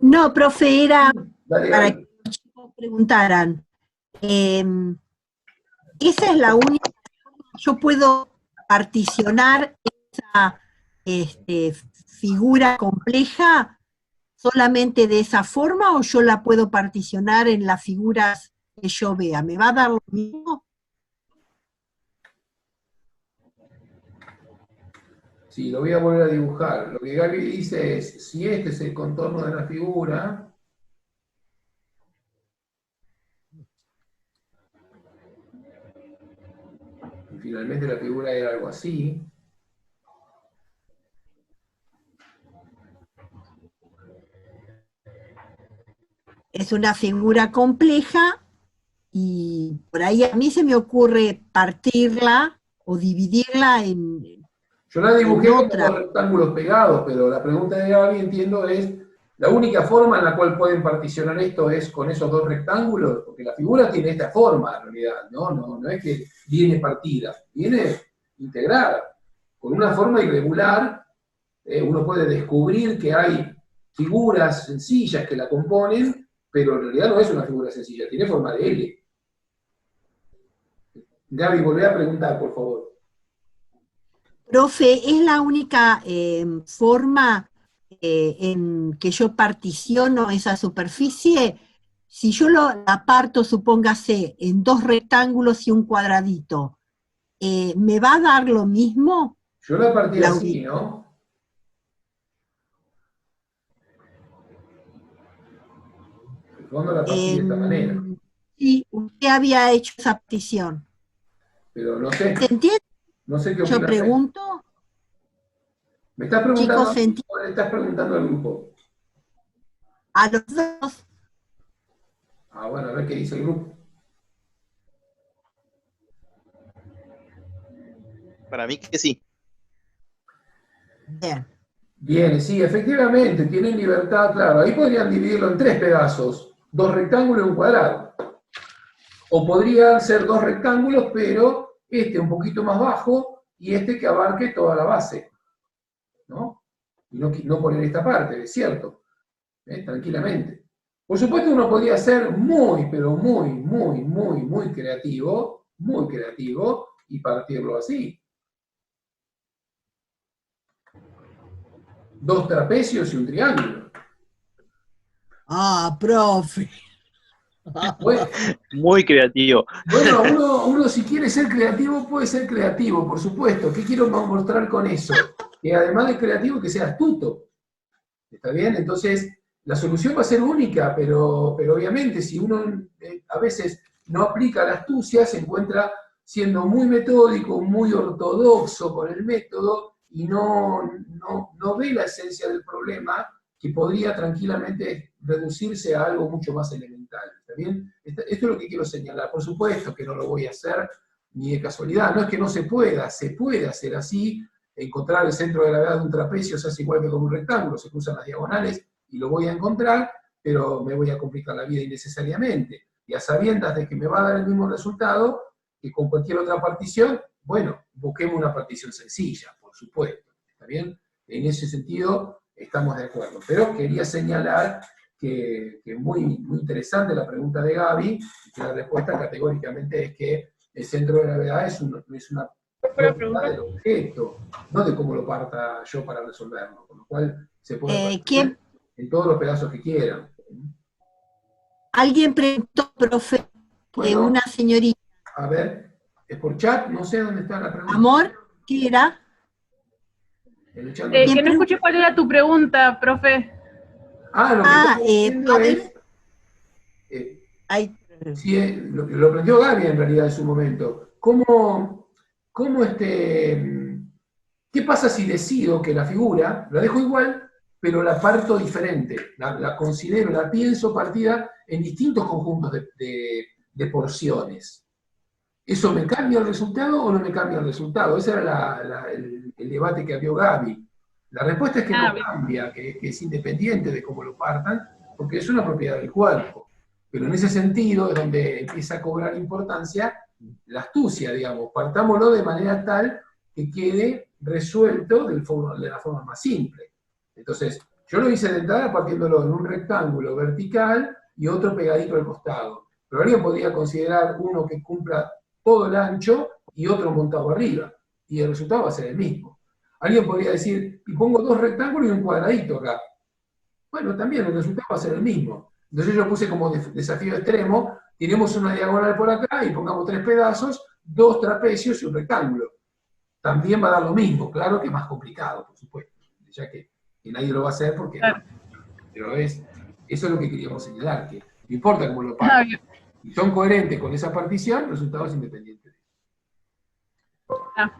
No, profe, era Dale, para Gaby. que los chicos preguntaran. em, esa es la única, yo puedo particionar esa figura compleja solamente de esa forma o yo la puedo particionar en las figuras que yo vea. ¿Me va a dar lo mismo? Sí, lo voy a volver a dibujar. Lo que Gaby dice es, si este es el contorno de la figura, y finalmente la figura era algo así, Es una figura compleja y por ahí a mí se me ocurre partirla o dividirla yo la en dibujé como otra. dos rectángulos pegados, pero la pregunta de Gaby, entiendo, es, la única forma en la cual pueden particionar esto es con esos dos rectángulos, porque la figura tiene esta forma en realidad, no es que viene partida, viene integrada. Con una forma irregular, uno puede descubrir que hay figuras sencillas que la componen, pero en realidad no es una figura sencilla, tiene forma de L. Gaby, volvé a preguntar, por favor. Profe, ¿es la única forma en que yo particiono esa superficie? Si yo la parto, supóngase, en dos rectángulos y un cuadradito, ¿me va a dar lo mismo Yo la partí la así, ubicación? ¿no? El fondo la partí de esta manera, Sí, usted había hecho esa partición. pero no sé, ¿Se entiende? no sé qué Yo opinas de esto. pregunto, ¿Me estás preguntando chicos, a ¿se mí entiende? o le estás preguntando al grupo? A los dos. Ah, bueno, a ver qué dice el grupo. Para mí que sí. Bien. Bien, sí, efectivamente, tienen libertad, claro. Ahí podrían dividirlo en tres pedazos, dos rectángulos y un cuadrado. O podrían ser dos rectángulos, pero este un poquito más bajo y este que abarque toda la base, ¿no? Y no poner esta parte, es cierto, tranquilamente. Por supuesto, uno podría ser muy, pero muy creativo y partirlo así. Dos trapecios y un triángulo. Ah, profe. Bueno, Muy creativo. bueno, uno si quiere ser creativo puede ser creativo, por supuesto. ¿Qué quiero mostrar con eso? Que además de creativo, que sea astuto. ¿Está bien? Entonces, la solución va a ser única, pero obviamente si uno a veces no aplica la astucia, se encuentra siendo muy metódico, muy ortodoxo con el método y no ve la esencia del problema que podría tranquilamente reducirse a algo mucho más elemental. ¿Está bien? Esto es lo que quiero señalar. Por supuesto que no lo voy a hacer ni de casualidad. No es que no se puede hacer así, encontrar el centro de gravedad de un trapecio se hace igual que con un rectángulo, se cruzan las diagonales y lo voy a encontrar, pero me voy a complicar la vida innecesariamente. Y a sabiendas de que me va a dar el mismo resultado que con cualquier otra partición, bueno, busquemos una partición sencilla, por supuesto. ¿Está bien? En ese sentido estamos de acuerdo. Pero quería señalar que muy interesante la pregunta de Gaby, y que la respuesta categóricamente es que el centro de gravedad es una propiedad del objeto, no de cómo lo parta yo para resolverlo, con lo cual se puede partir ¿Quién? en todos los pedazos que quieran. Alguien preguntó, profe, Bueno, una señorita. a ver, es por chat, no sé dónde está la pregunta. Amor, ¿qué era? En el chat no ¿Quién Que no tengo. escuché preguntó? cuál era tu pregunta, profe. Ah, lo que estaba diciendo A ver, es, eh, ahí. sí, lo que lo planteó Gaby en realidad en su momento. ¿Cómo qué pasa si decido que la figura la dejo igual, pero la parto diferente? La considero, la pienso partida en distintos conjuntos de porciones. ¿Eso me cambia el resultado o no me cambia el resultado? Ese era el debate que abrió Gaby. La respuesta es que no Ah, bien. cambia, que es independiente de cómo lo partan, porque es una propiedad del cuerpo. Pero en ese sentido es donde empieza a cobrar importancia la astucia, digamos. Partámoslo de manera tal que quede resuelto de la forma más simple. Entonces, Yo lo hice de entrada partiéndolo en un rectángulo vertical y otro pegadito al costado. Pero alguien podría considerar uno que cumpla todo el ancho y otro montado arriba. Y el resultado va a ser el mismo. Alguien podría decir, y pongo dos rectángulos y un cuadradito acá. Bueno, también el resultado va a ser el mismo. Entonces yo puse como desafío extremo, tenemos una diagonal por acá y pongamos 3 pedazos, 2 trapecios y un rectángulo. También va a dar lo mismo, claro que más complicado, por supuesto, ya que nadie lo va a hacer porque no. Pero eso es lo que queríamos señalar, que no importa cómo lo parten. Si son coherentes con esa partición, el resultado es independiente.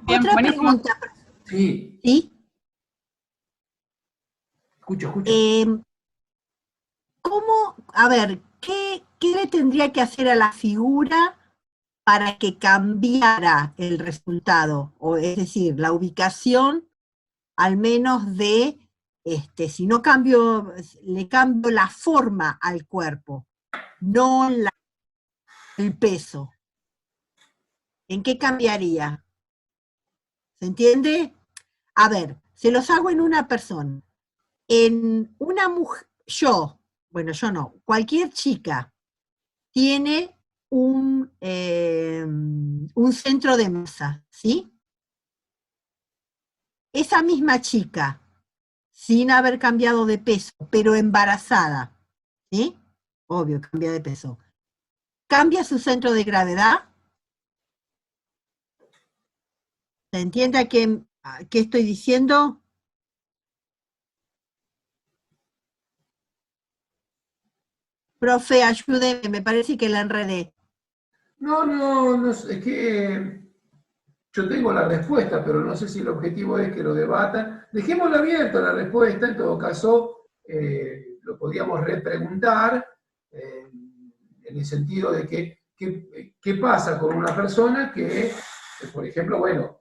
Bien, Otra buenísimo. pregunta. Sí. ¿Sí? Escucho. ¿Cómo, a ver, qué le tendría que hacer a la figura para que cambiara el resultado? O, es decir, la ubicación, al menos de, si no le cambio la forma al cuerpo, no el peso. ¿En qué cambiaría? ¿Se entiende? A ver, se los hago en una persona. En una mujer, yo no, cualquier chica tiene un centro de masa, ¿sí? Esa misma chica, sin haber cambiado de peso, pero embarazada, ¿sí? Obvio, cambia de peso. ¿Cambia su centro de gravedad? ¿Se entiende a qué estoy diciendo? Profe, ayúdeme, me parece que la enredé. No, es que yo tengo la respuesta, pero no sé si el objetivo es que lo debatan. Dejémosla abierta la respuesta, en todo caso lo podríamos repreguntar en el sentido de que qué pasa con una persona que, por ejemplo, bueno,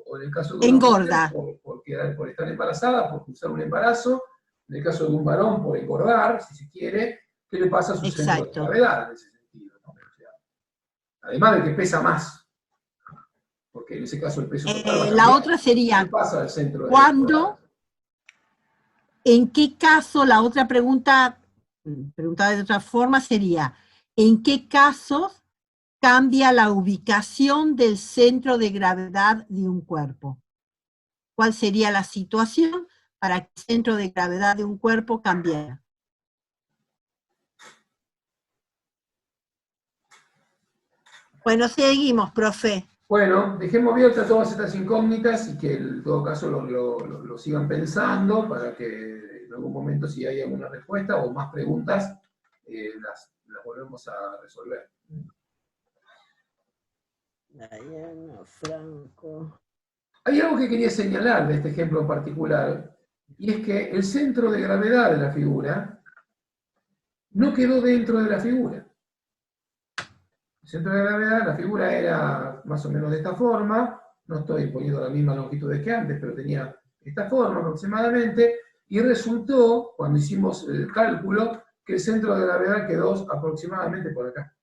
o en el caso de una Engorda. mujer por estar embarazada, por cursar un embarazo, en el caso de un varón por engordar, si se quiere, ¿qué le pasa a su centro de gravedad en ese sentido? ¿No? O sea, además de que pesa más, porque en ese caso el peso total va a cambiar. La otra sería, ¿Qué pasa al centro de ¿cuándo? ¿En qué caso? La otra pregunta, preguntada de otra forma, sería, ¿en qué casos cambia la ubicación del centro de gravedad de un cuerpo? ¿Cuál sería la situación para que el centro de gravedad de un cuerpo cambiara? Bueno, seguimos, profe. Bueno, dejemos abiertas todas estas incógnitas y que en todo caso lo sigan pensando para que en algún momento, si hay alguna respuesta o más preguntas, las volvemos a resolver. Diana, Franco. Hay algo que quería señalar de este ejemplo en particular, y es que el centro de gravedad de la figura no quedó dentro de la figura. El centro de gravedad, la figura era más o menos de esta forma, no estoy poniendo la misma longitud que antes, pero tenía esta forma aproximadamente, y resultó, cuando hicimos el cálculo, que el centro de gravedad quedó aproximadamente por acá.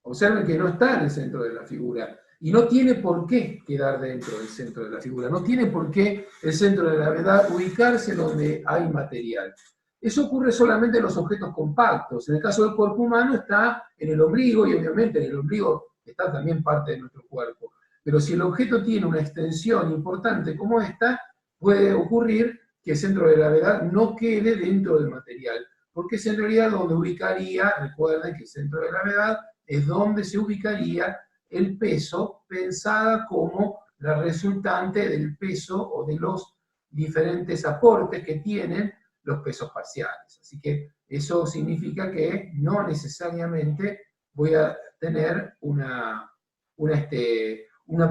Observen que no está en el centro de la figura, y no tiene por qué quedar dentro del centro de la figura, no tiene por qué el centro de gravedad ubicarse donde hay material. Eso ocurre solamente en los objetos compactos. En el caso del cuerpo humano está en el ombligo, y obviamente en el ombligo está también parte de nuestro cuerpo. Pero si el objeto tiene una extensión importante como esta, puede ocurrir que el centro de gravedad no quede dentro del material, porque es en realidad donde ubicaría, recuerden que el centro de gravedad es donde se ubicaría el peso, pensada como la resultante del peso o de los diferentes aportes que tienen los pesos parciales. Así que eso significa que no necesariamente voy a tener una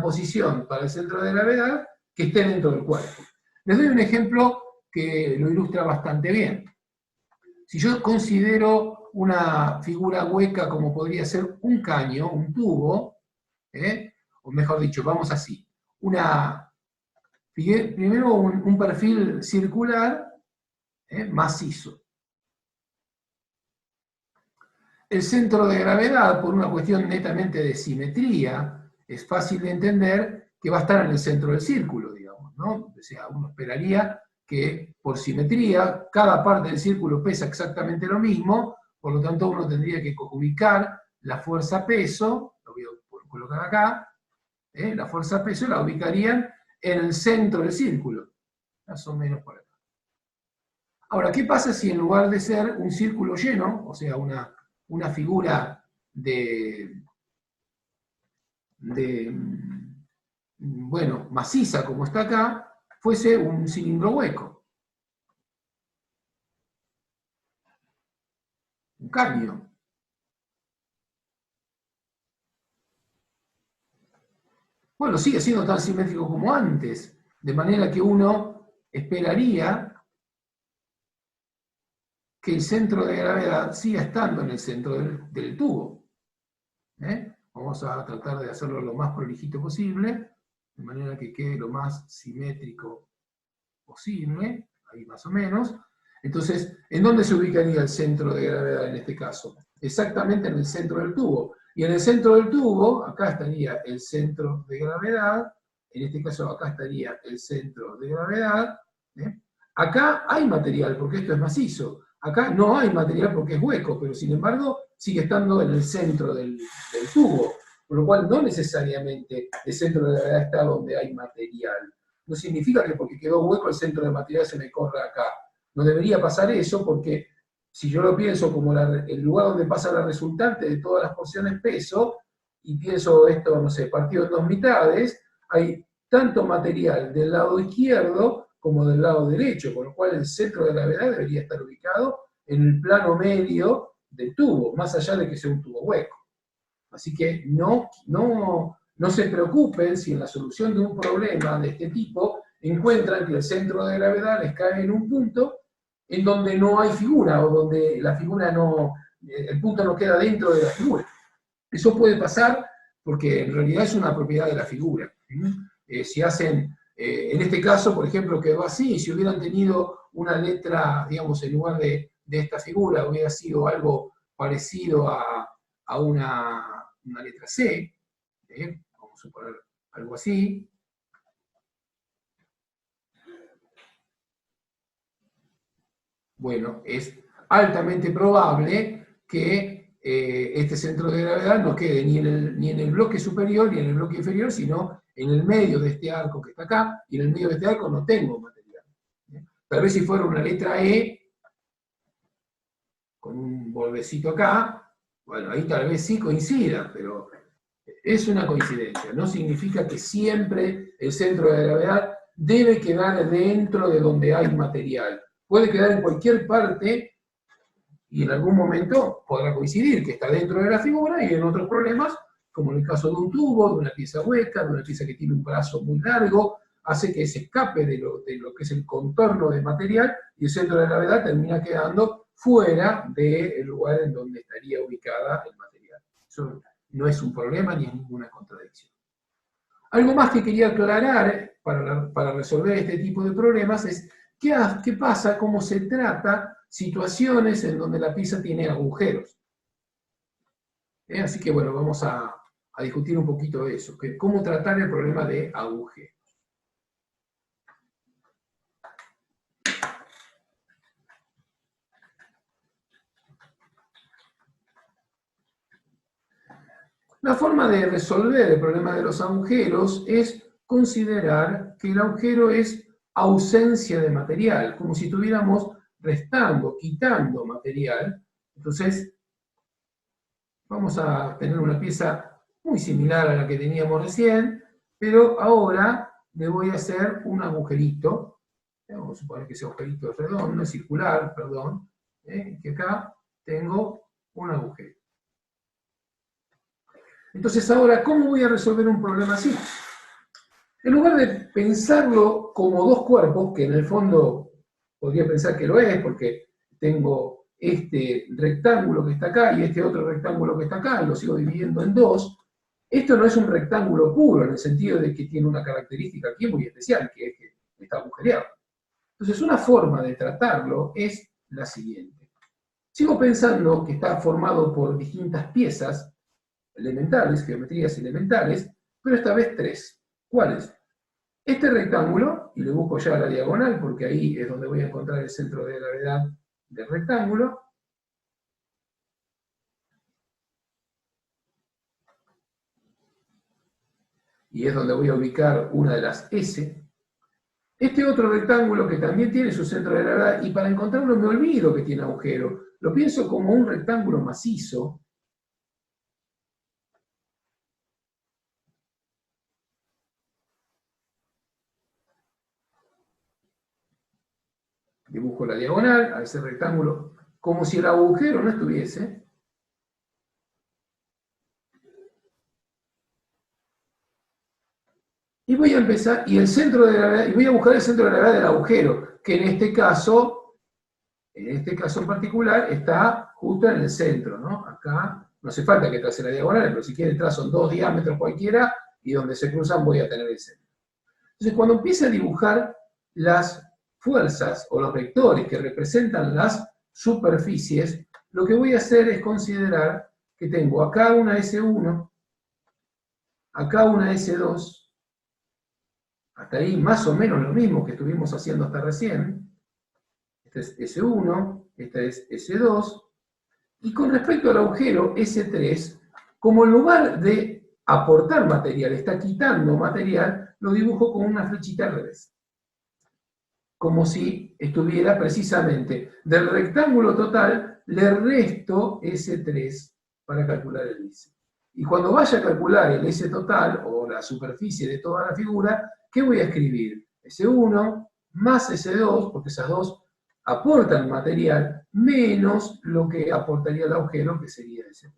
posición para el centro de gravedad que esté dentro del cuerpo. Les doy un ejemplo que lo ilustra bastante bien. Si yo considero una figura hueca como podría ser un caño, un tubo, o mejor dicho, vamos así, primero un perfil circular, macizo. El centro de gravedad, por una cuestión netamente de simetría, es fácil de entender que va a estar en el centro del círculo, digamos, ¿no? O sea, uno esperaría que por simetría, cada parte del círculo pesa exactamente lo mismo, por lo tanto uno tendría que ubicar la fuerza-peso, lo voy a colocar acá, la fuerza-peso la ubicarían en el centro del círculo, más o menos por acá. Ahora, ¿qué pasa si en lugar de ser un círculo lleno, o sea, una figura bueno, maciza como está acá, fuese un cilindro hueco? Un caño. Bueno, sigue siendo tan simétrico como antes, de manera que uno esperaría que el centro de gravedad siga estando en el centro del tubo. Vamos a tratar de hacerlo lo más prolijito posible, de manera que quede lo más simétrico posible, ahí más o menos. Entonces, ¿en dónde se ubicaría el centro de gravedad en este caso? Exactamente en el centro del tubo. Y en el centro del tubo, acá estaría el centro de gravedad, en este caso acá estaría el centro de gravedad. Acá hay material, porque esto es macizo. Acá no hay material porque es hueco, pero sin embargo sigue estando en el centro del tubo. Por lo cual no necesariamente el centro de gravedad está donde hay material. No significa que porque quedó hueco el centro de material se me corra acá. No debería pasar eso porque si yo lo pienso como el lugar donde pasa la resultante de todas las porciones peso, y pienso esto, no sé, partido en dos mitades, hay tanto material del lado izquierdo como del lado derecho, con lo cual el centro de gravedad debería estar ubicado en el plano medio del tubo, más allá de que sea un tubo hueco. Así que no se preocupen si en la solución de un problema de este tipo encuentran que el centro de gravedad les cae en un punto en donde no hay figura, o donde la figura el punto no queda dentro de la figura. Eso puede pasar porque en realidad es una propiedad de la figura. Si hacen, en este caso, por ejemplo, quedó así, si hubieran tenido una letra, digamos, en lugar de esta figura, hubiera sido algo parecido a una letra C, vamos a suponer algo así. Bueno, es altamente probable que este centro de gravedad no quede ni en el bloque superior ni en el bloque inferior, sino en el medio de este arco que está acá, y en el medio de este arco no tengo material. Tal vez si fuera una letra E, con un bordecito acá, bueno, ahí tal vez sí coincida, pero es una coincidencia, no significa que siempre el centro de gravedad debe quedar dentro de donde hay material. Puede quedar en cualquier parte y en algún momento podrá coincidir que está dentro de la figura, y en otros problemas, como en el caso de un tubo, de una pieza hueca, de una pieza que tiene un brazo muy largo, hace que se escape de lo que es el contorno de material, y el centro de gravedad termina quedando fuera del lugar en donde estaría ubicada el material. Eso no es un problema ni es ninguna contradicción. Algo más que quería aclarar para resolver este tipo de problemas es qué pasa, cómo se trata situaciones en donde la pieza tiene agujeros. Así que bueno, vamos a discutir un poquito de eso, cómo tratar el problema de agujeros. La forma de resolver el problema de los agujeros es considerar que el agujero es ausencia de material, como si estuviéramos restando, quitando material. Entonces, vamos a tener una pieza muy similar a la que teníamos recién, pero ahora le voy a hacer un agujerito. Vamos a suponer que ese agujerito es redondo, es circular, perdón, que acá tengo un agujero. Entonces ahora, ¿cómo voy a resolver un problema así? En lugar de pensarlo como dos cuerpos, que en el fondo podría pensar que lo es, porque tengo este rectángulo que está acá y este otro rectángulo que está acá, y lo sigo dividiendo en dos, esto no es un rectángulo puro, en el sentido de que tiene una característica aquí muy especial, que es que está agujereado. Entonces, una forma de tratarlo es la siguiente. Sigo pensando que está formado por distintas piezas elementales, geometrías elementales, pero esta vez tres. ¿Cuáles? Este rectángulo, y le busco ya la diagonal, porque ahí es donde voy a encontrar el centro de gravedad del rectángulo. Y es donde voy a ubicar una de las S. Este otro rectángulo que también tiene su centro de gravedad, y para encontrarlo me olvido que tiene agujero. Lo pienso como un rectángulo macizo. Dibujo la diagonal a ese rectángulo, como si el agujero no estuviese. Y voy a empezar, y el centro de gravedad, y voy a buscar el centro de gravedad del agujero, que en este caso en particular, está justo en el centro, ¿no? Acá no hace falta que trace la diagonal, pero si quiere trazo 2 diámetros cualquiera, y donde se cruzan voy a tener el centro. Entonces, cuando empiece a dibujar las fuerzas o los vectores que representan las superficies, lo que voy a hacer es considerar que tengo acá una S1, acá una S2, hasta ahí más o menos lo mismo que estuvimos haciendo hasta recién. Esta es S1, esta es S2, y con respecto al agujero S3, como en lugar de aportar material, está quitando material, lo dibujo con una flechita al revés. Como si estuviera precisamente del rectángulo total, le resto S3 para calcular el S. Y cuando vaya a calcular el S total, o la superficie de toda la figura, ¿qué voy a escribir? S1 más S2, porque esas dos aportan material, menos lo que aportaría el agujero, que sería S3.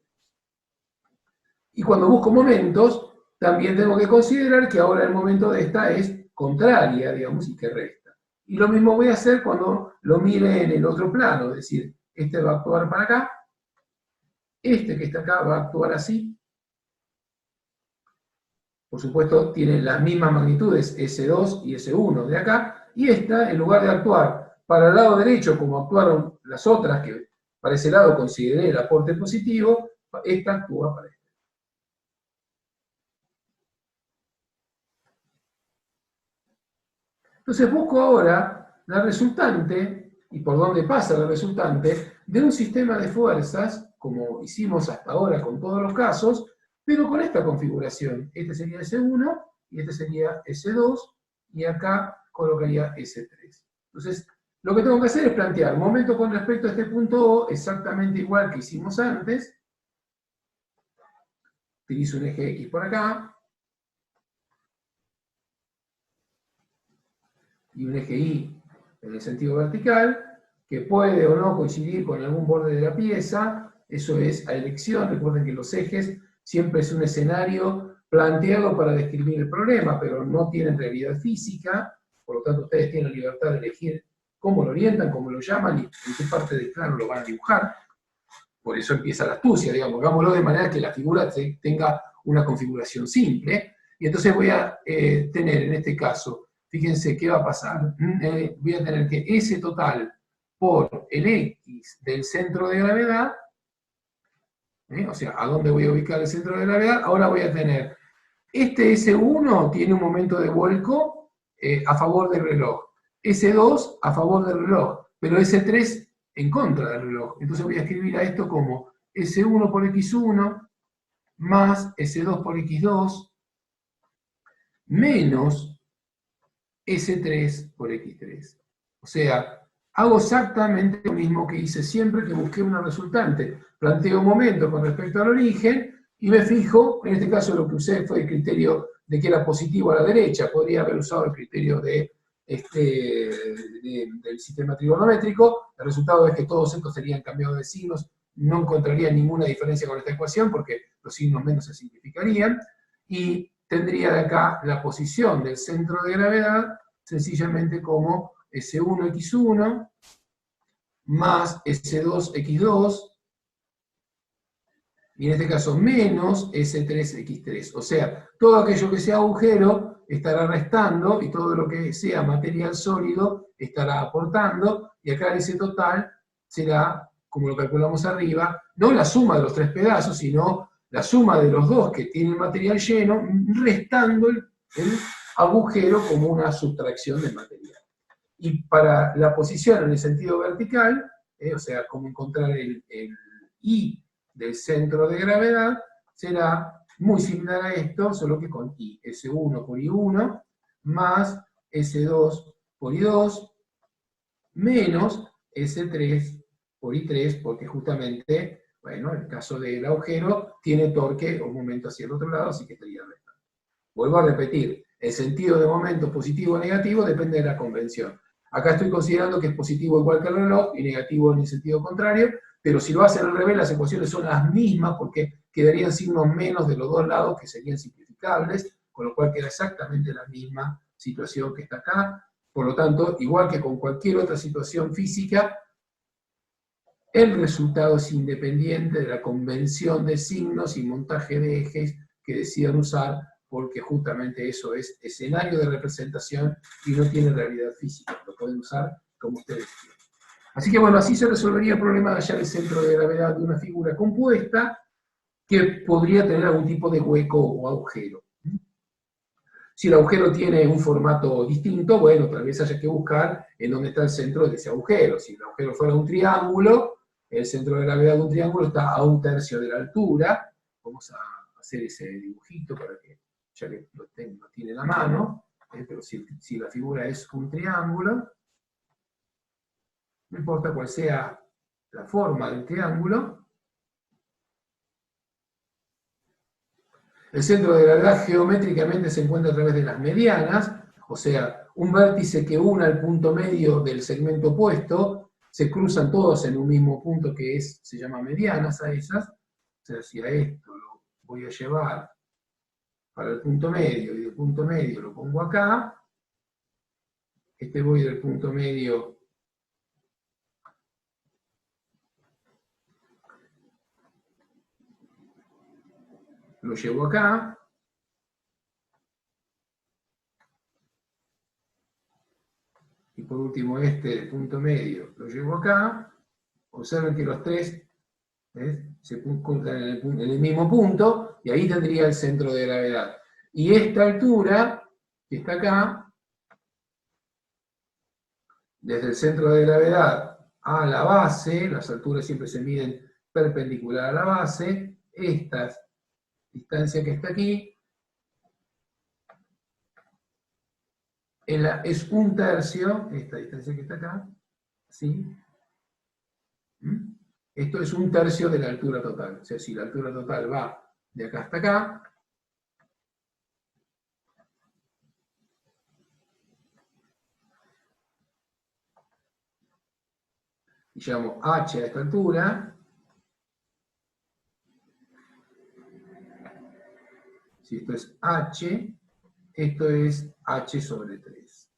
Y cuando busco momentos, también tengo que considerar que ahora el momento de esta es contraria, digamos, y que resta. Y lo mismo voy a hacer cuando lo mire en el otro plano, es decir, este va a actuar para acá, este que está acá va a actuar así. Por supuesto, tienen las mismas magnitudes, S2 y S1 de acá, y esta, en lugar de actuar para el lado derecho, como actuaron las otras, que para ese lado consideré el aporte positivo, esta actúa para este. Entonces busco ahora la resultante, y por dónde pasa la resultante, de un sistema de fuerzas, como hicimos hasta ahora con todos los casos, pero con esta configuración. Este sería S1, y este sería S2, y acá colocaría S3. Entonces, lo que tengo que hacer es plantear momento con respecto a este punto O, exactamente igual que hicimos antes. Utilizo un eje X por acá, y un eje Y en el sentido vertical, que puede o no coincidir con algún borde de la pieza. Eso es a elección. Recuerden que los ejes siempre es un escenario planteado para describir el problema, pero no tienen realidad física, por lo tanto ustedes tienen la libertad de elegir cómo lo orientan, cómo lo llaman y en qué parte del plano lo van a dibujar. Por eso empieza la astucia, digamos, hagámoslo de manera que la figura tenga una configuración simple, y entonces voy a tener en este caso, fíjense qué va a pasar, voy a tener que S total por el X del centro de gravedad, o sea, ¿a dónde voy a ubicar el centro de gravedad? Ahora voy a tener, este S1 tiene un momento de vuelco a favor del reloj, S2 a favor del reloj, pero S3 en contra del reloj. Entonces voy a escribir a esto como S1 por X1 más S2 por X2 menos S3 por X3. O sea, hago exactamente lo mismo que hice siempre que busqué una resultante. Planteo un momento con respecto al origen y me fijo, en este caso lo que usé fue el criterio de que era positivo a la derecha, podría haber usado el criterio del sistema trigonométrico. El resultado es que todos estos serían cambiados de signos, no encontraría ninguna diferencia con esta ecuación porque los signos menos se simplificarían, y tendría de acá la posición del centro de gravedad sencillamente como S1x1 más S2x2, y en este caso menos S3x3. O sea, todo aquello que sea agujero estará restando, y todo lo que sea material sólido estará aportando, y acá el S total será, como lo calculamos arriba, no la suma de los tres pedazos, sino la suma de los dos que tienen material lleno, restando el agujero como una subtracción del material. Y para la posición en el sentido vertical, o sea, como encontrar el I del centro de gravedad, será muy similar a esto, solo que con I. S1 por I1 más S2 por I2 menos S3 por I3, porque justamente, bueno, en el caso del agujero, tiene torque o momento hacia el otro lado, así que estaría restando. Vuelvo a repetir, el sentido de momento positivo o negativo depende de la convención. Acá estoy considerando que es positivo igual que el reloj y negativo en el sentido contrario, pero si lo hacen al revés, las ecuaciones son las mismas porque quedarían signos menos de los dos lados que serían simplificables, con lo cual queda exactamente la misma situación que está acá. Por lo tanto, igual que con cualquier otra situación física, el resultado es independiente de la convención de signos y montaje de ejes que decidan usar, porque justamente eso es escenario de representación y no tiene realidad física, lo pueden usar como ustedes quieran. Así que bueno, así se resolvería el problema de hallar el centro de gravedad de una figura compuesta que podría tener algún tipo de hueco o agujero. Si el agujero tiene un formato distinto, bueno, tal vez haya que buscar en dónde está el centro de ese agujero. Si el agujero fuera un triángulo, el centro de gravedad de un triángulo está a 1/3 de la altura. Vamos a hacer ese dibujito para que, ya que lo tiene en la mano, pero si la figura es un triángulo, no importa cuál sea la forma del triángulo, el centro de gravedad geométricamente se encuentra a través de las medianas, o sea, un vértice que una al punto medio del segmento opuesto, se cruzan todos en un mismo punto que se llama medianas a esas. O sea, si a esto lo voy a llevar para el punto medio y del punto medio lo pongo acá, voy del punto medio lo llevo acá, y por último del punto medio lo llevo acá. Observen que los tres se juntan en el mismo punto, y ahí tendría el centro de gravedad. Y esta altura, que está acá, desde el centro de gravedad a la base, las alturas siempre se miden perpendicular a la base, esta distancia que está aquí, es 1/3, esta distancia que está acá, ¿sí? Esto es 1/3 de la altura total. O sea, si la altura total va de acá hasta acá, y llamo h a esta altura, si esto es h, esto es h sobre 3.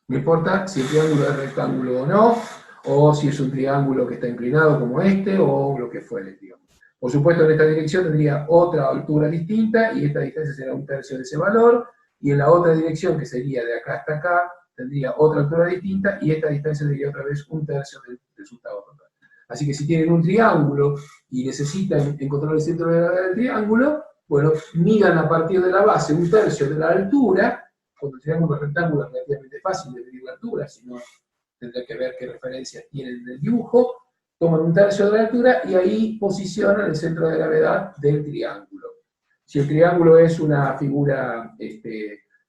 No importa si el triángulo es rectángulo o no, o si es un triángulo que está inclinado como este, o lo que fuere, digamos. Por supuesto, en esta dirección tendría otra altura distinta, y esta distancia será 1/3 de ese valor, y en la otra dirección, que sería de acá hasta acá, tendría otra altura distinta, y esta distancia sería otra vez 1/3 del resultado total. Así que si tienen un triángulo y necesitan encontrar el centro de gravedad del triángulo, bueno, midan a partir de la base 1/3 de la altura. Cuando el triángulo es rectángulo es relativamente fácil de medir la altura, si no tendrá que ver qué referencias tienen en el dibujo. Toman 1/3 de la altura y ahí posicionan el centro de gravedad del triángulo. Si el triángulo es una figura,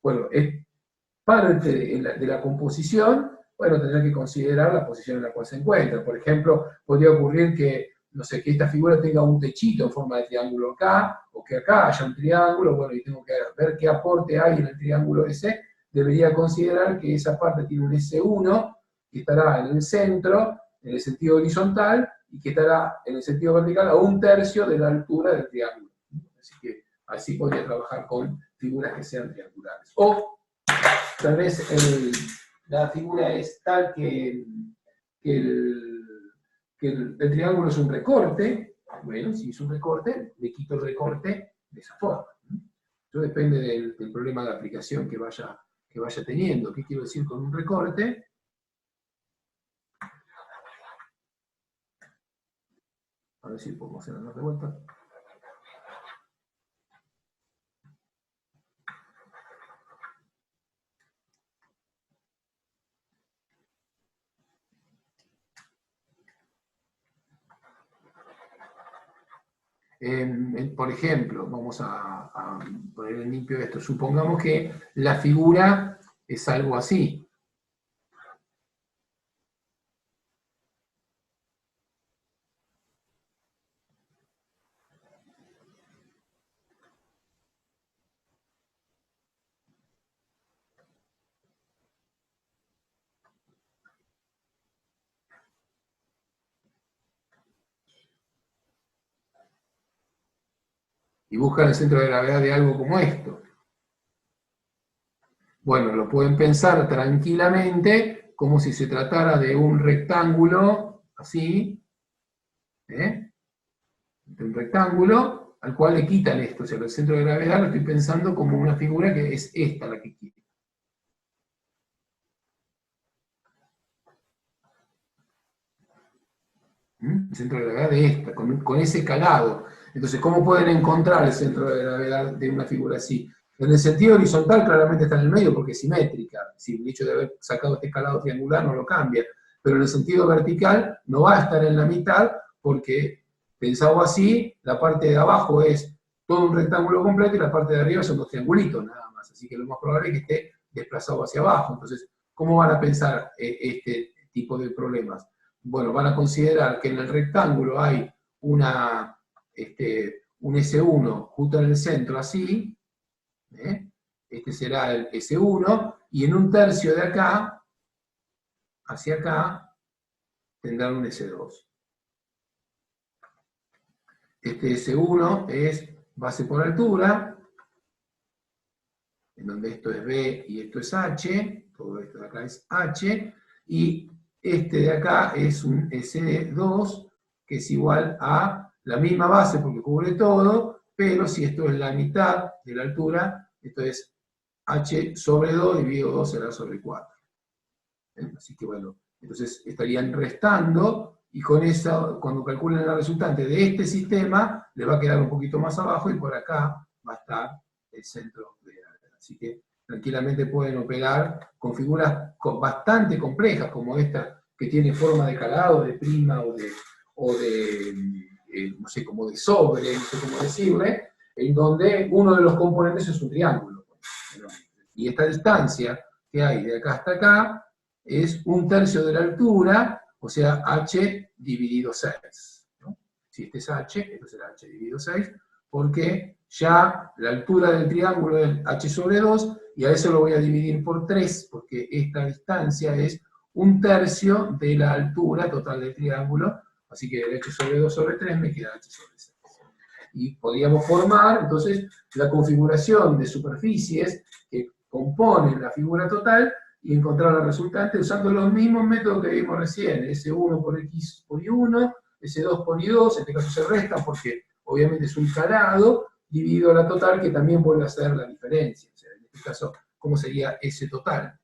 bueno, es parte de la composición, bueno, tendrá que considerar la posición en la cual se encuentra. Por ejemplo, podría ocurrir que, no sé, que esta figura tenga un techito en forma de triángulo acá, o que acá haya un triángulo, bueno, y tengo que ver qué aporte hay en el triángulo ese. Debería considerar que esa parte tiene un S1, que estará en el centro, en el sentido horizontal, y que estará en el sentido vertical a 1/3 de la altura del triángulo. Así que así podría trabajar con figuras que sean triangulares. O tal vez la figura es tal que el triángulo es un recorte. Bueno, si es un recorte, le quito el recorte de esa forma. Eso depende del problema de aplicación que vaya teniendo. ¿Qué quiero decir con un recorte? A ver si podemos hacerlo de vuelta. Por ejemplo, vamos a poner en limpio esto. Supongamos que la figura es algo así. Y buscan el centro de gravedad de algo como esto. Bueno, lo pueden pensar tranquilamente como si se tratara de un rectángulo, así, de un rectángulo al cual le quitan esto. O sea, el centro de gravedad lo estoy pensando como una figura que es esta la que quita. El centro de gravedad de esta, con ese calado. Entonces, ¿cómo pueden encontrar el centro de gravedad de una figura así? En el sentido horizontal claramente está en el medio porque es simétrica. Si el hecho de haber sacado este escalado triangular no lo cambia. Pero en el sentido vertical no va a estar en la mitad porque, pensado así, la parte de abajo es todo un rectángulo completo y la parte de arriba son dos triangulitos nada más. Así que lo más probable es que esté desplazado hacia abajo. Entonces, ¿cómo van a pensar este tipo de problemas? Bueno, van a considerar que en el rectángulo hay un S1 justo en el centro, así, este será el S1, y en un tercio de acá, hacia acá, tendrán un S2. Este S1 es base por altura, en donde esto es B y esto es H, todo esto de acá es H, y este de acá es un S2, que es igual a la misma base porque cubre todo, pero si esto es la mitad de la altura, esto es H sobre 2 dividido 2 será sobre 4. Así que bueno, entonces estarían restando, y con eso, cuando calculen la resultante de este sistema, le va a quedar un poquito más abajo, y por acá va a estar el centro de gravedad. Así que tranquilamente pueden operar con figuras bastante complejas, como esta, que tiene forma de calado, de prima o de no sé, como de sobre, no sé cómo decirle, en donde uno de los componentes es un triángulo. Y esta distancia que hay de acá hasta acá es un tercio de la altura, o sea, h dividido 6. ¿No? Si este es h, esto será h dividido 6, porque ya la altura del triángulo es h sobre 2, y a eso lo voy a dividir por 3, porque esta distancia es un tercio de la altura total del triángulo, así que el h sobre 2 sobre 3 me queda h sobre 6. Y podríamos formar, entonces, la configuración de superficies que componen la figura total y encontrar la resultante usando los mismos métodos que vimos recién, S1 por X por Y1, S2 por Y2, en este caso se resta porque obviamente es un calado, dividido a la total, que también vuelve a ser la diferencia. O sea, en este caso, ¿cómo sería S total?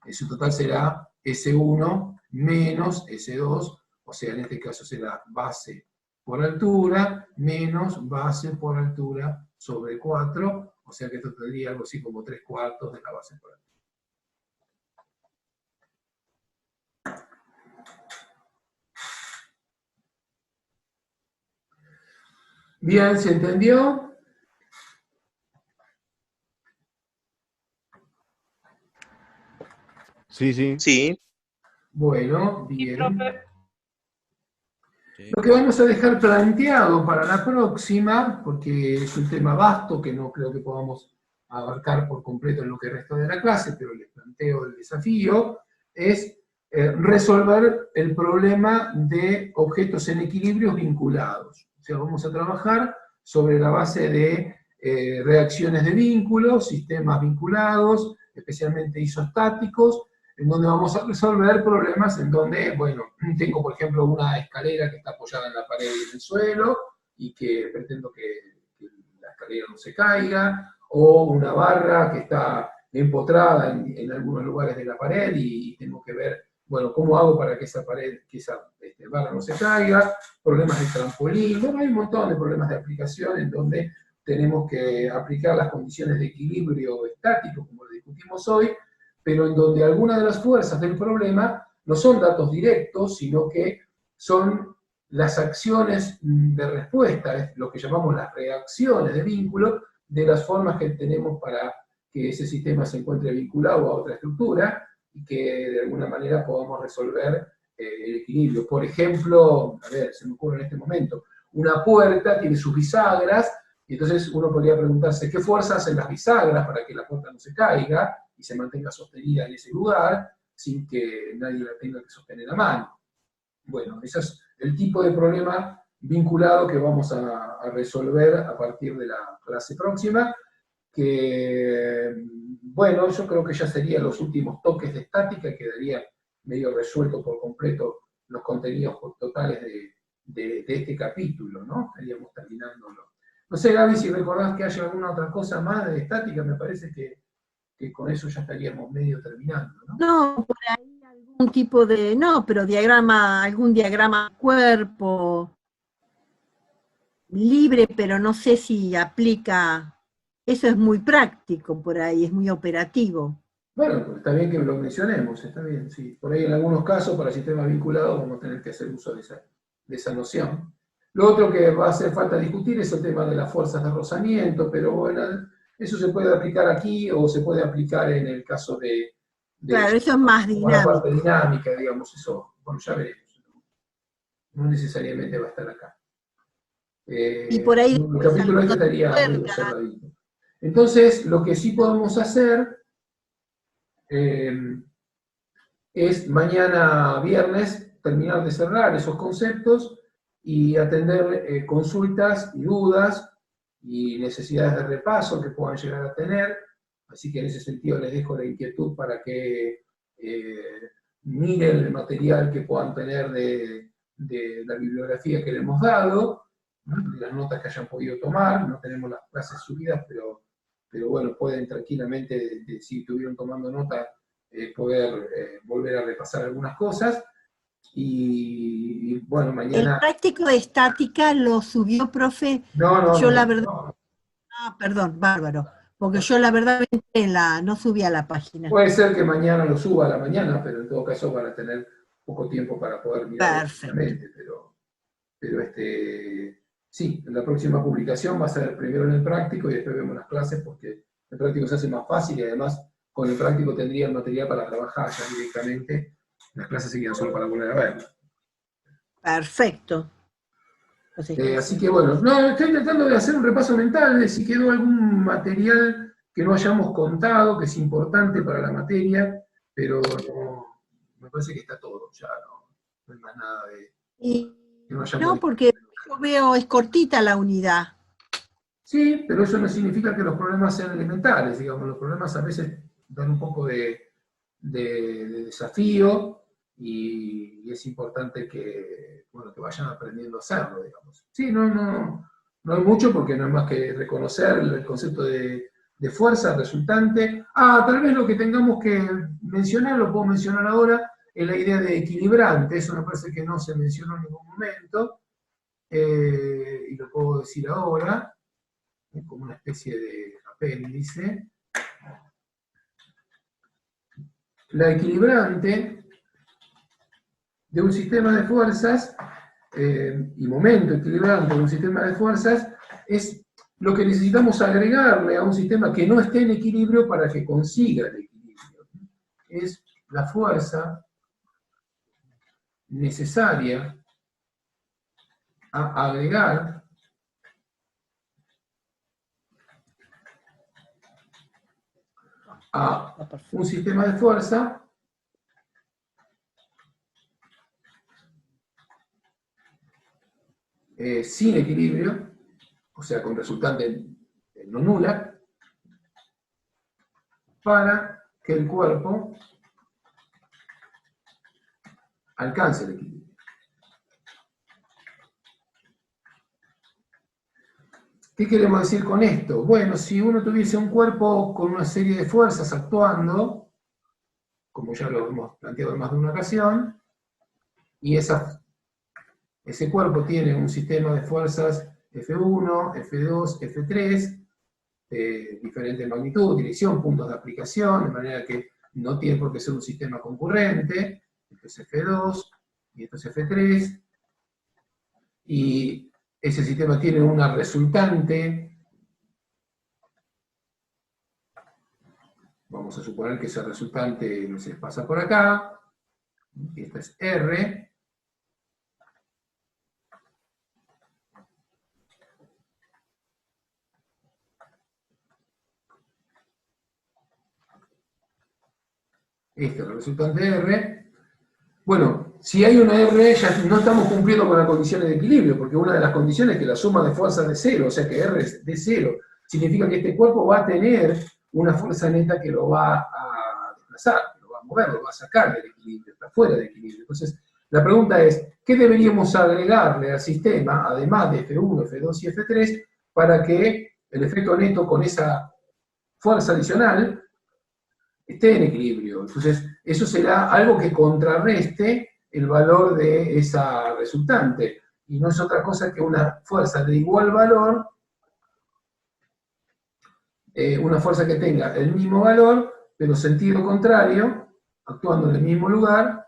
S total será S1 menos S2, o sea, en este caso será base por altura menos base por altura sobre 4, o sea que esto tendría algo así como 3/4 de la base por altura. Bien, ¿se entendió? Sí, sí. Sí, Bueno, Sí, bien. profe. Sí. Lo que vamos a dejar planteado para la próxima, porque es un tema vasto que no creo que podamos abarcar por completo en lo que resta de la clase, pero les planteo el desafío, es resolver el problema de objetos en equilibrios vinculados. O sea, vamos a trabajar sobre la base de reacciones de vínculos, sistemas vinculados, especialmente isostáticos, en donde vamos a resolver problemas en donde, bueno, tengo por ejemplo una escalera que está apoyada en la pared y en el suelo, y que pretendo que la escalera no se caiga, o una barra que está empotrada en algunos lugares de la pared, y tengo que ver, bueno, cómo hago para que esa pared, que esa barra no se caiga, problemas de trampolín, bueno, hay un montón de problemas de aplicación en donde tenemos que aplicar las condiciones de equilibrio estático, como lo discutimos hoy, pero en donde algunas de las fuerzas del problema no son datos directos, sino que son las acciones de respuesta, es lo que llamamos las reacciones de vínculo, de las formas que tenemos para que ese sistema se encuentre vinculado a otra estructura y que de alguna manera podamos resolver el equilibrio. Por ejemplo, a ver, se me ocurre en este momento, una puerta tiene sus bisagras, y entonces uno podría preguntarse qué fuerza hacen las bisagras para que la puerta no se caiga y se mantenga sostenida en ese lugar sin que nadie la tenga que sostener a mano. Bueno, ese es el tipo de problema vinculado que vamos a resolver a partir de la clase próxima, que, bueno, yo creo que ya serían los últimos toques de estática y quedaría medio resuelto por completo los contenidos totales de este capítulo, ¿no? Estaríamos terminándolo. No sé, Gaby, si recordás que haya alguna otra cosa más de estática, me parece que con eso ya estaríamos medio terminando, ¿no? No, por ahí algún tipo de, no, pero diagrama, algún diagrama cuerpo libre, pero no sé si aplica, eso es muy práctico por ahí, es muy operativo. Bueno, pues está bien que lo mencionemos, está bien, sí. Por ahí en algunos casos para sistemas vinculados vamos a tener que hacer uso de esa noción. Lo otro que va a hacer falta discutir es el tema de las fuerzas de rozamiento, pero bueno, eso se puede aplicar aquí o se puede aplicar en el caso de Claro, eso es más la parte dinámico. dinámica, digamos, eso, bueno, ya veremos. No necesariamente va a estar acá. Y por ahí El después capítulo este algunos estaría medio tuercas. cerradito. Entonces, lo que sí podemos hacer es mañana viernes terminar de cerrar esos conceptos y atender consultas y dudas y necesidades de repaso que puedan llegar a tener. Así que en ese sentido les dejo la inquietud para que miren el material que puedan tener de la bibliografía que le hemos dado, ¿no? De las notas que hayan podido tomar. No tenemos las clases subidas, pero bueno, pueden tranquilamente, si estuvieron tomando nota, poder volver a repasar algunas cosas. Y bueno, El mañana... práctico de estática lo subió, profe, yo la verdad, perdón, bárbaro, porque yo la verdad no subí a la página. Puede ser que mañana lo suba a la mañana, pero en todo caso van a tener poco tiempo para poder mirarlo. Perfecto. Pero sí, en la próxima publicación va a ser primero en el práctico y después vemos las clases, porque el práctico se hace más fácil y además con el práctico tendría el material para trabajar ya directamente. Las clases se quedan solo para volver a verlo. Perfecto. Así que bueno, no, estoy tratando de hacer un repaso mental de si quedó algún material que no hayamos contado, que es importante para la materia, pero no, me parece que está todo, ya no hay más nada de... que no hayamos No, porque yo veo, es cortita la unidad. Sí, pero eso no significa que los problemas sean elementales, digamos, los problemas a veces dan un poco de desafío y es importante que, bueno, que vayan aprendiendo a hacerlo, digamos. Sí, no hay mucho porque no es más que reconocer el concepto de fuerza resultante. Tal vez lo que tengamos que mencionar, lo puedo mencionar ahora, es la idea de equilibrante, eso me parece que no se mencionó en ningún momento, y lo puedo decir ahora, como una especie de apéndice. La equilibrante de un sistema de fuerzas y momento equilibrante de un sistema de fuerzas es lo que necesitamos agregarle a un sistema que no esté en equilibrio para que consiga el equilibrio. Es la fuerza necesaria a agregar a un sistema de fuerza sin equilibrio, o sea, con resultante no nula, para que el cuerpo alcance el equilibrio. ¿Qué queremos decir con esto? Bueno, si uno tuviese un cuerpo con una serie de fuerzas actuando, como ya lo hemos planteado en más de una ocasión, y ese cuerpo tiene un sistema de fuerzas F1, F2, F3, de diferente magnitud, dirección, puntos de aplicación, de manera que no tiene por qué ser un sistema concurrente. Esto es F2 y esto es F3. y ese sistema tiene una resultante. Vamos a suponer que esa resultante se pasa por acá. Esta es R. Esta es la resultante de R. Bueno, si hay una R, ya no estamos cumpliendo con las condiciones de equilibrio, porque una de las condiciones es que la suma de fuerzas es de cero, o sea que R es de cero. Significa que este cuerpo va a tener una fuerza neta que lo va a desplazar, que lo va a mover, lo va a sacar del equilibrio, está fuera del equilibrio. Entonces, la pregunta es, ¿qué deberíamos agregarle al sistema, además de F1, F2 y F3, para que el efecto neto con esa fuerza adicional esté en equilibrio? Entonces, eso será algo que contrarreste el valor de esa resultante. Y no es otra cosa que una fuerza de igual valor, una fuerza que tenga el mismo valor, pero sentido contrario, actuando en el mismo lugar,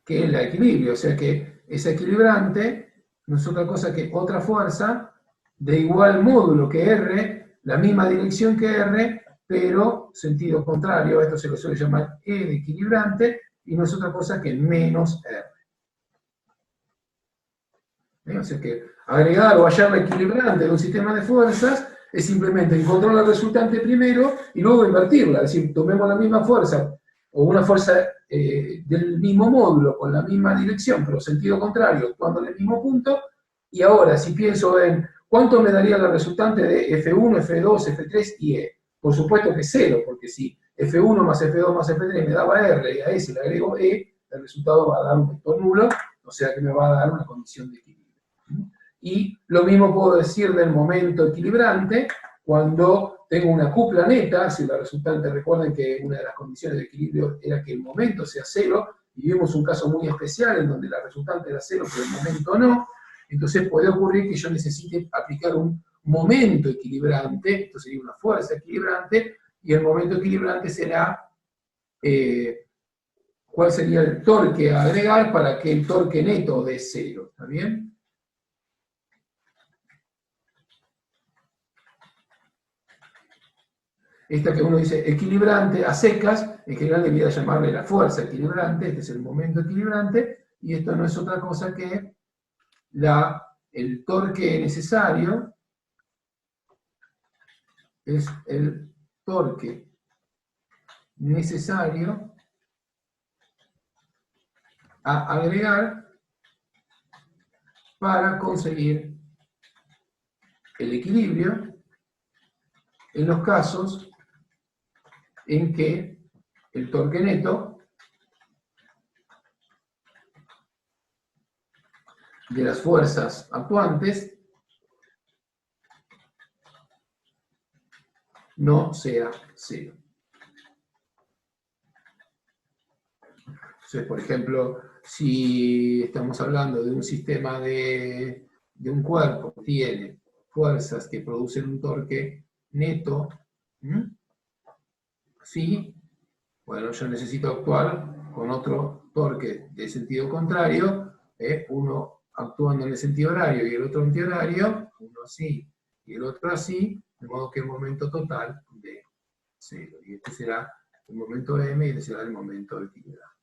que el equilibrio. O sea que esa equilibrante no es otra cosa que otra fuerza de igual módulo que R, la misma dirección que R, pero sentido contrario. Esto se lo suele llamar E de equilibrante, y no es otra cosa que menos R. O sea que agregar o hallar la equilibrante de un sistema de fuerzas es simplemente encontrar la resultante primero y luego invertirla. Es decir, tomemos la misma fuerza o una fuerza del mismo módulo con la misma dirección, pero sentido contrario, actuando en el mismo punto, y ahora si pienso en cuánto me daría la resultante de F1, F2, F3 y E. Por supuesto que cero, porque si F1 más F2 más F3 me daba R y a S le agrego E, el resultado va a dar un vector nulo, o sea que me va a dar una condición de equilibrio. Y lo mismo puedo decir del momento equilibrante, cuando tengo una cupla neta. Si la resultante, recuerden que una de las condiciones de equilibrio era que el momento sea cero, y vimos un caso muy especial en donde la resultante era cero, pero el momento no. Entonces puede ocurrir que yo necesite aplicar un momento equilibrante, esto sería una fuerza equilibrante, y el momento equilibrante será cuál sería el torque a agregar para que el torque neto dé cero. ¿Está bien? Esta que uno dice equilibrante a secas, en general debería llamarle la fuerza equilibrante, este es el momento equilibrante, y esto no es otra cosa que el torque necesario, es el torque necesario a agregar para conseguir el equilibrio en los casos en que el torque neto de las fuerzas actuantes no sea cero. Entonces, por ejemplo, si estamos hablando de un sistema de un cuerpo que tiene fuerzas que producen un torque neto, ¿sí? Bueno, yo necesito actuar con otro torque de sentido contrario, uno actuando en el sentido horario y el otro antihorario, uno así y el otro así, de modo que el momento total de cero. Y este será el momento M y este será el momento equilibrado.